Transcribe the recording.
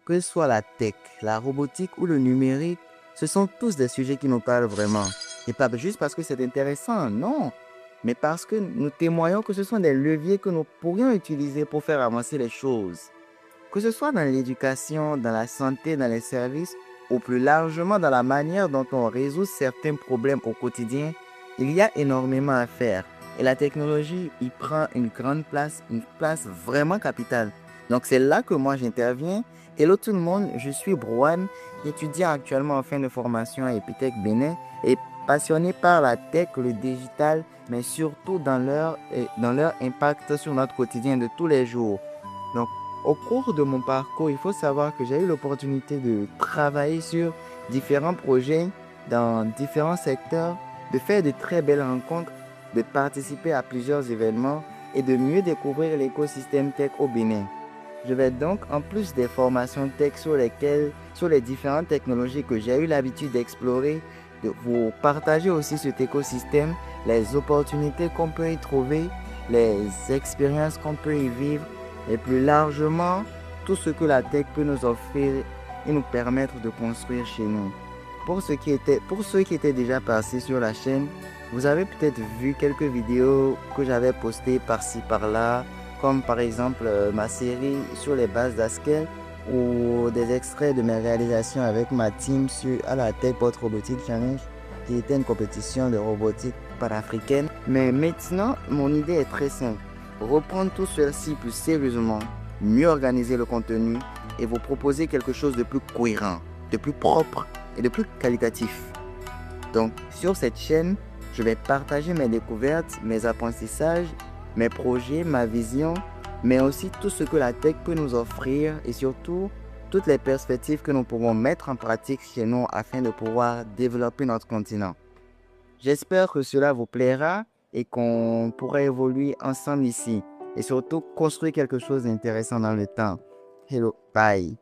que ce soit la tech, la robotique ou le numérique, ce sont tous des sujets qui nous parlent vraiment. Et pas juste parce que c'est intéressant, non, mais parce que nous témoignons que ce sont des leviers que nous pourrions utiliser pour faire avancer les choses. Que ce soit dans l'éducation, dans la santé, dans les services, ou plus largement dans la manière dont on résout certains problèmes au quotidien, il y a énormément à faire. Et la technologie y prend une place vraiment capitale. Donc c'est là que moi j'interviens. Hello tout le monde, je suis Broan, étudiant actuellement en fin de formation à Epitech Bénin et passionné par la tech, le digital, mais surtout dans leur impact sur notre quotidien de tous les jours. Donc au cours de mon parcours, il faut savoir que j'ai eu l'opportunité de travailler sur différents projets dans différents secteurs, de faire de très belles rencontres, de participer à plusieurs événements et de mieux découvrir l'écosystème tech au Bénin. Je vais donc, en plus des formations tech sur les différentes technologies que j'ai eu l'habitude d'explorer, de vous partager aussi cet écosystème, les opportunités qu'on peut y trouver, les expériences qu'on peut y vivre et plus largement, tout ce que la tech peut nous offrir et nous permettre de construire chez nous. Pour ceux qui étaient déjà passés sur la chaîne, vous avez peut-être vu quelques vidéos que j'avais postées par-ci par-là, comme par exemple ma série sur les bases d'Haskell ou des extraits de mes réalisations avec ma team à la Techbot Robotic Challenge, qui était une compétition de robotique panafricaine. Mais maintenant, mon idée est très simple. Reprendre tout ceci plus sérieusement, mieux organiser le contenu et vous proposer quelque chose de plus cohérent, de plus propre et de plus qualitatif. Donc, sur cette chaîne, je vais partager mes découvertes, mes apprentissages, mes projets, ma vision, mais aussi tout ce que la tech peut nous offrir et surtout toutes les perspectives que nous pouvons mettre en pratique chez nous afin de pouvoir développer notre continent. J'espère que cela vous plaira et qu'on pourra évoluer ensemble ici et surtout construire quelque chose d'intéressant dans le temps. Hello, bye.